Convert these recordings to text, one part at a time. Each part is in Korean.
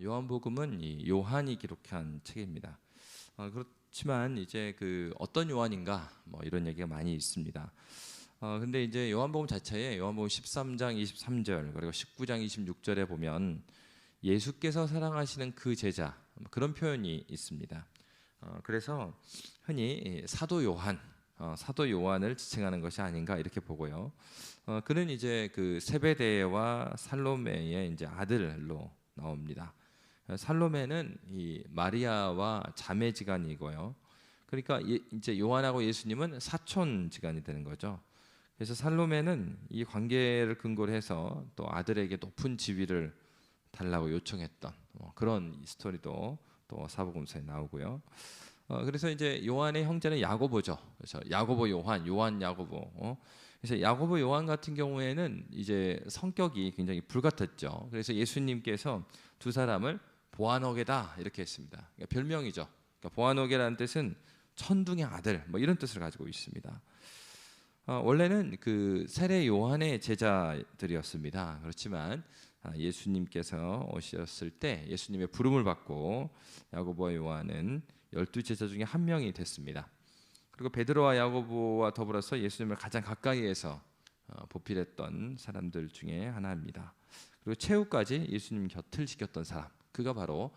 요한복음은 이 요한이 기록한 책입니다. 그렇지만 이제 그 어떤 요한인가 뭐 이런 얘기가 많이 있습니다. 근데 이제 요한복음 자체에 요한복음 13장 23절 그리고 19장 26절에 보면 예수께서 사랑하시는 그 제자 그런 표현이 있습니다. 그래서 흔히 사도 요한을 지칭하는 것이 아닌가 이렇게 보고요. 그는 이제 그 세베대와 살로메의 이제 아들로 나옵니다. 살로메는 이 마리아와 자매지간이고요. 그러니까 이제 요한하고 예수님은 사촌지간이 되는 거죠. 그래서 살로메는 이 관계를 근거로 해서 또 아들에게 높은 지위를 달라고 요청했던 그런 스토리도 또 사복음서에 나오고요. 그래서 이제 요한의 형제는 야고보죠. 그래서 야고보 요한, 요한 야고보. 그래서 야고보 요한 같은 경우에는 이제 성격이 굉장히 불같았죠. 그래서 예수님께서 두 사람을 보아너게다 이렇게 했습니다. 그러니까 별명이죠. 그러니까 보아너게라는 뜻은 천둥의 아들 뭐 이런 뜻을 가지고 있습니다. 원래는 그 세례 요한의 제자들이었습니다. 그렇지만 예수님께서 오셨을 때 예수님의 부름을 받고 야고보와 요한은 12제자 중에 한 명이 됐습니다. 그리고 베드로와 야고보와 더불어서 예수님을 가장 가까이에서 보필했던 사람들 중에 하나입니다. 그리고 최후까지 예수님 곁을 지켰던 사람, 그가 바로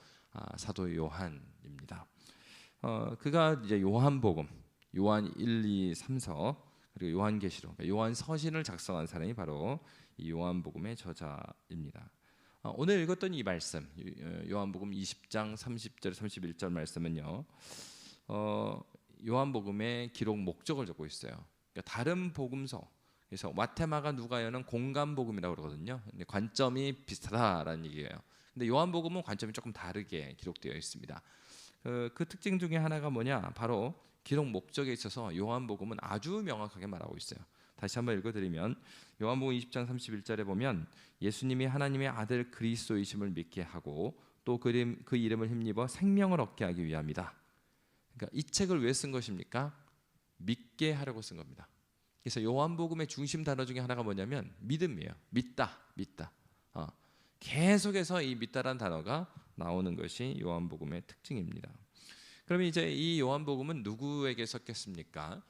사도 요한입니다. 그가 이제 요한복음, 요한 1, 2, 3서 그리고 요한계시록, 그러니까 요한서신을 작성한 사람이 바로 이 요한복음의 저자입니다. 오늘 읽었던 이 말씀, 요한복음 20장 30절, 31절 말씀은요, 요한복음의 기록 목적을 적고 있어요. 그러니까 다른 복음서, 그래서 마태마가 누가요는 공간복음이라고 그러거든요. 근데 관점이 비슷하다라는 얘기예요. 근데 요한복음은 관점이 조금 다르게 기록되어 있습니다. 그 특징 중에 하나가 뭐냐? 바로 기록 목적에 있어서 요한복음은 아주 명확하게 말하고 있어요. 다시 한번 읽어드리면 요한복음 20장 31절에 보면 예수님이 하나님의 아들 그리스도이심을 믿게 하고 또 그 이름을 힘입어 생명을 얻게 하기 위함이다. 그러니까 이 책을 왜 쓴 것입니까? 믿게 하려고 쓴 겁니다. 그래서 요한복음의 중심 단어 중에 하나가 뭐냐면 믿음이에요. 믿다. 계속해서 이 믿다라는 단어가 나오는 것이 요한복음의 특징입니다. 그러면 이제 이 요한복음은 누구에게 썼겠습니까?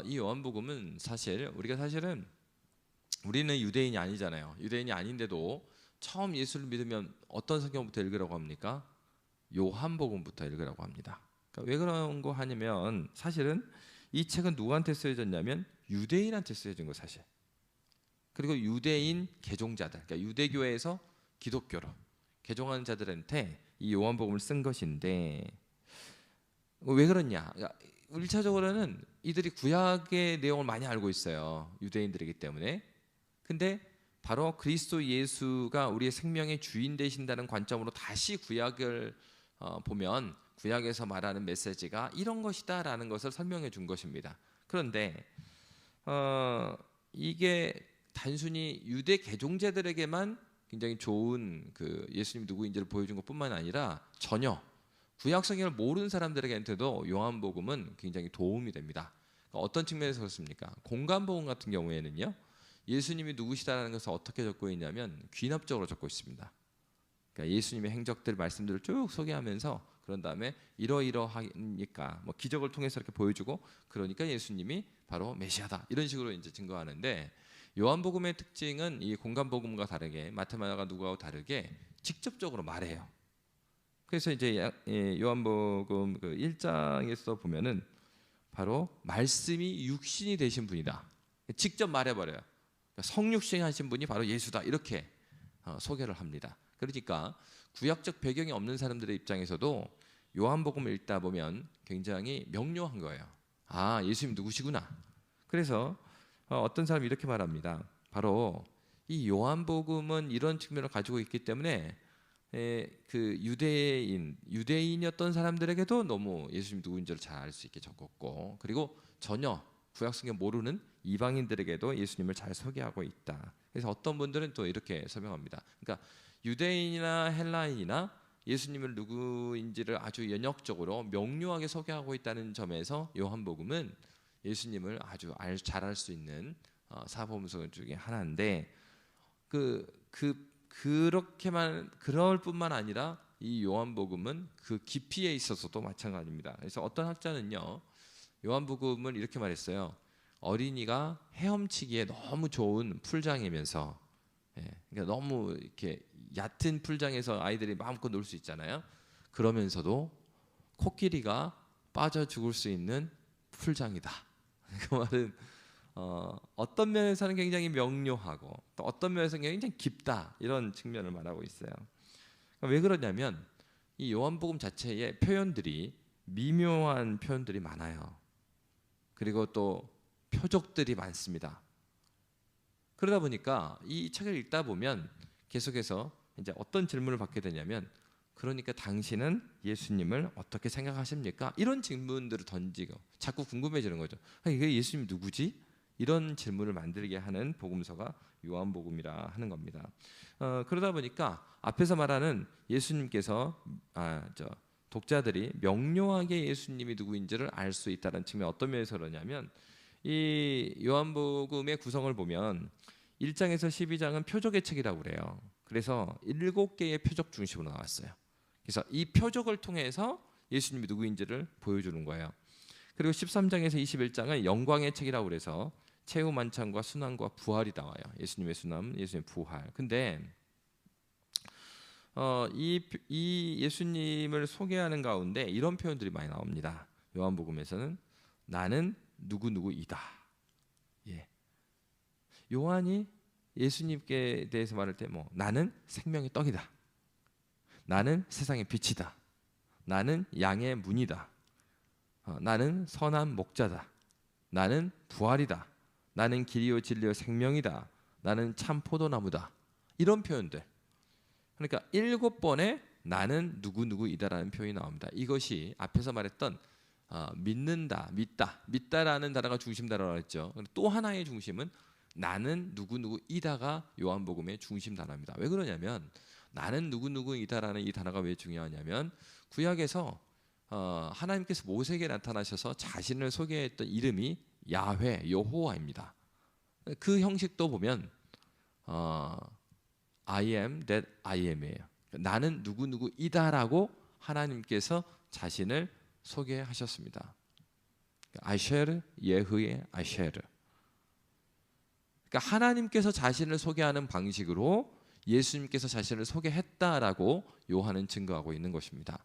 이 요한복음은 사실은 우리는 유대인이 아니잖아요. 유대인이 아닌데도 처음 예수를 믿으면 어떤 성경부터 읽으라고 합니까? 요한복음부터 읽으라고 합니다. 그러니까 왜 그런 거 하냐면 사실은 이 책은 누구한테 쓰여졌냐면 유대인한테 쓰여진 거 사실. 그리고 유대인 개종자들, 그러니까 유대교회에서 기독교로 개종하는 자들한테 이 요한복음을 쓴 것인데 왜 그러냐? 1차적으로는 이들이 구약의 내용을 많이 알고 있어요. 유대인들이기 때문에. 근데 바로 그리스도 예수가 우리의 생명의 주인 되신다는 관점으로 다시 구약을 보면 구약에서 말하는 메시지가 이런 것이다라는 것을 설명해 준 것입니다. 그런데 이게 단순히 유대 개종자들에게만 굉장히 좋은 그 예수님 누구인지를 보여준 것뿐만 아니라 전혀 구약 성경을 모르는 사람들에게도 요한복음은 굉장히 도움이 됩니다. 그러니까 어떤 측면에서 그렇습니까? 공간복음 같은 경우에는요, 예수님이 누구시다라는 것을 어떻게 적고 있냐면 귀납적으로 적고 있습니다. 그러니까 예수님의 행적들, 말씀들을 쭉 소개하면서 그런 다음에 이러이러하니까 뭐 기적을 통해서 이렇게 보여주고 그러니까 예수님이 바로 메시아다 이런 식으로 이제 증거하는데 요한복음의 특징은 이 공간복음과 다르게 마태마가 누가와 다르게 직접적으로 말해요. 그래서 이제 요한복음 그 1장에서 보면은 바로 말씀이 육신이 되신 분이다. 직접 말해버려요. 성육신 하신 분이 바로 예수다 이렇게 소개를 합니다. 그러니까 구약적 배경이 없는 사람들의 입장에서도 요한복음을 읽다 보면 굉장히 명료한 거예요. 아, 예수님 누구시구나. 그래서 어떤 사람이 이렇게 말합니다. 바로 이 요한복음은 이런 측면을 가지고 있기 때문에 그 유대인이었던 사람들에게도 너무 예수님 누구인지를 잘 알 수 있게 적었고 그리고 전혀 구약성경 모르는 이방인들에게도 예수님을 잘 소개하고 있다. 그래서 어떤 분들은 또 이렇게 설명합니다. 그러니까 유대인이나 헬라인이나 예수님을 누구인지를 아주 연역적으로 명료하게 소개하고 있다는 점에서 요한복음은 예수님을 아주 잘 알 수 있는 사복음서 중에 하나인데 그 그럴 뿐만 아니라 이 요한복음은 그 깊이에 있어서도 마찬가지입니다. 그래서 어떤 학자는요, 요한복음을 이렇게 말했어요. 어린이가 헤엄치기에 너무 좋은 풀장이면서, 그러니까 너무 이렇게 얕은 풀장에서 아이들이 마음껏 놀 수 있잖아요. 그러면서도 코끼리가 빠져 죽을 수 있는 풀장이다. 그 말은 어떤 면에서는 굉장히 명료하고 또 어떤 면에서는 굉장히 깊다, 이런 측면을 말하고 있어요. 왜 그러냐면 이 요한복음 자체의 표현들이 미묘한 표현들이 많아요. 그리고 또 표적들이 많습니다. 그러다 보니까 이 책을 읽다 보면 계속해서 이제 어떤 질문을 받게 되냐면, 그러니까 당신은 예수님을 어떻게 생각하십니까? 이런 질문들을 던지고 자꾸 궁금해지는 거죠. 이게 예수님 누구지? 이런 질문을 만들게 하는 복음서가 요한복음이라 하는 겁니다. 그러다 보니까 앞에서 말하는 예수님께서 독자들이 명료하게 예수님이 누구인지를 알 수 있다는 측면, 어떤 면에서 그러냐면 이 요한복음의 구성을 보면 1장에서 12장은 표적의 책이라고 그래요. 그래서 7개의 표적 중심으로 나왔어요. 그래서 이 표적을 통해서 예수님이 누구인지를 보여주는 거예요. 그리고 13장에서 21장은 영광의 책이라고 그래서 최후 만찬과 순환과 부활이 나와요. 예수님의 순환, 예수님의 부활. 근데 이 예수님을 소개하는 가운데 이런 표현들이 많이 나옵니다. 요한복음에서는 나는 누구누구이다. 요한이 예수님께 대해서 말할 때 나는 생명의 떡이다. 나는 세상의 빛이다. 나는 양의 문이다. 나는 선한 목자다. 나는 부활이다. 나는 길이요 진리요 생명이다. 나는 참 포도나무다. 이런 표현들. 그러니까 7번의 나는 누구누구이다라는 표현이 나옵니다. 이것이 앞에서 말했던 믿는다, 믿다라는 단어가 중심 단어라고 했죠. 또 하나의 중심은 나는 누구누구이다가 요한복음의 중심 단어입니다. 왜 그러냐면 나는 누구누구이다라는 이 단어가 왜 중요하냐면 구약에서 하나님께서 모세에게 나타나셔서 자신을 소개했던 이름이 야훼, 여호와입니다. 그 형식도 보면 I am that I am이에요. 나는 누구누구이다라고 하나님께서 자신을 소개하셨습니다. 아셰르, 예흐의 아셰르. 그러니까 하나님께서 자신을 소개하는 방식으로 예수님께서 자신을 소개했다라고 요한은 증거하고 있는 것입니다.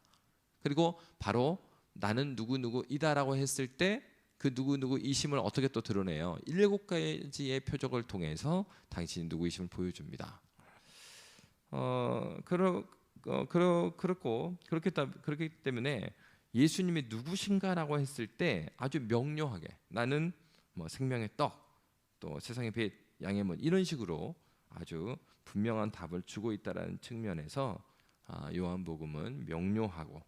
그리고 바로 나는 누구누구이다라고 했을 때 그 누구누구이심을 어떻게 또 드러내요? 7가지의 표적을 통해서 당신이 누구이심을 보여줍니다. 그렇기 때문에 예수님이 누구신가라고 했을 때 아주 명료하게 나는 생명의 떡, 또 세상의 빛, 양의 문, 이런 식으로 아주 분명한 답을 주고 있다는 측면에서 요한복음은 명료하고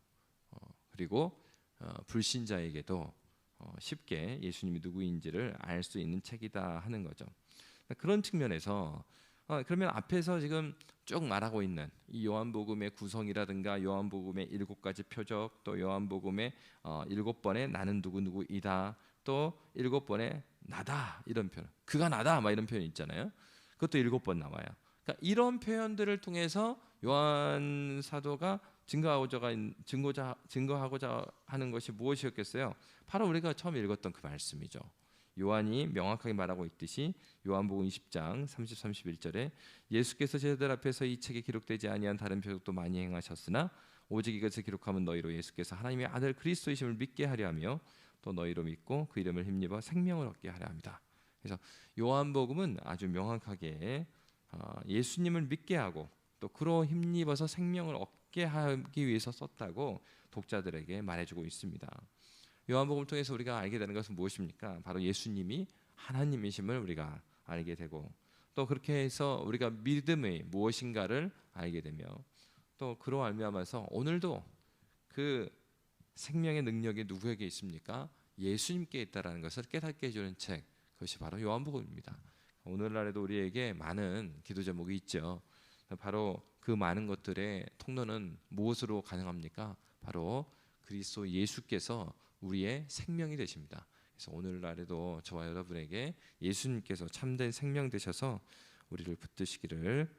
그리고 불신자에게도 쉽게 예수님이 누구인지를 알 수 있는 책이다 하는 거죠. 그런 측면에서 그러면 앞에서 지금 쭉 말하고 있는 이 요한복음의 구성이라든가 요한복음의 7가지 표적, 또 요한복음의 7번의 나는 누구누구이다, 또 7번의 나다, 이런 표현, 그가 나다 막 이런 표현이 있잖아요. 그것도 7번 나와요. 그러니까 이런 표현들을 통해서 요한 사도가 증거하고자 하는 것이 무엇이었겠어요? 바로 우리가 처음 읽었던 그 말씀이죠. 요한이 명확하게 말하고 있듯이 요한복음 20장 30, 31절에 예수께서 제자들 앞에서 이 책에 기록되지 아니한 다른 표적도 많이 행하셨으나 오직 이것을 기록하면 너희로 예수께서 하나님의 아들 그리스도이심을 믿게 하려 하며 또 너희로 믿고 그 이름을 힘입어 생명을 얻게 하려 합니다. 그래서 요한복음은 아주 명확하게 예수님을 믿게 하고 또 그로 힘입어서 생명을 얻게 하기 위해서 썼다고 독자들에게 말해주고 있습니다. 요한복음을 통해서 우리가 알게 되는 것은 무엇입니까? 바로 예수님이 하나님이심을 우리가 알게 되고 또 그렇게 해서 우리가 믿음의 무엇인가를 알게 되며 또 그로 말미암아서 오늘도 그 생명의 능력이 누구에게 있습니까? 예수님께 있다라는 것을 깨닫게 해주는 책, 그것이 바로 요한복음입니다. 오늘날에도 우리에게 많은 기도 제목이 있죠. 바로 그 많은 것들의 통로는 무엇으로 가능합니까? 바로 그리스도 예수께서 우리의 생명이 되십니다. 그래서 오늘날에도 저와 여러분에게 예수님께서 참된 생명 되셔서 우리를 붙드시기를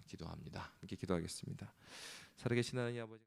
기도합니다. 함께 기도하겠습니다. 살아계신 하나님 아버지.